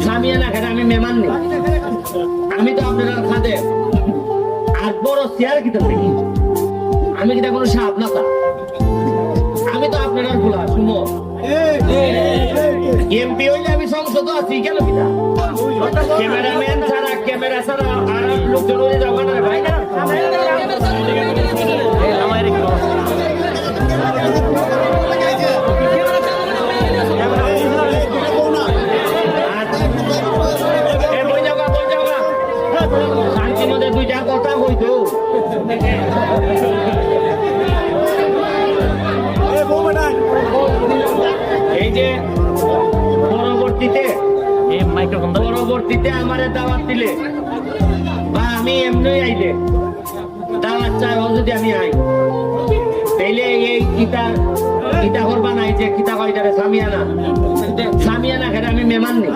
সামিয়ানা খেলে আমি মেমান নেই, আমি তো আপনার খাদে আর বড় চেয়ার কিতা দেখি, আমি কিটা কোনো সাপ না তা, আমি তো আপনার ভুলা শুনো এমপি হইলে আমি সংসদ আছি কেন কিটা ক্যামেরাম্যান ছাড়া ক্যামেরা ছাড়া আর লোকজন হয়ে যাবে না ভাই না। শান্তির মধ্যে দুইটা কথা হইতো এই যে পরবর্তীতে আমার দাওয়াত দিলে বা আমি এমনি আইলে দাওয়াত চাই যদি আমি আই তাইলে এই কিতা করবা নাই যে কিতা কয়টারে সামিয়ানা খেলে আমি মেমান নেই।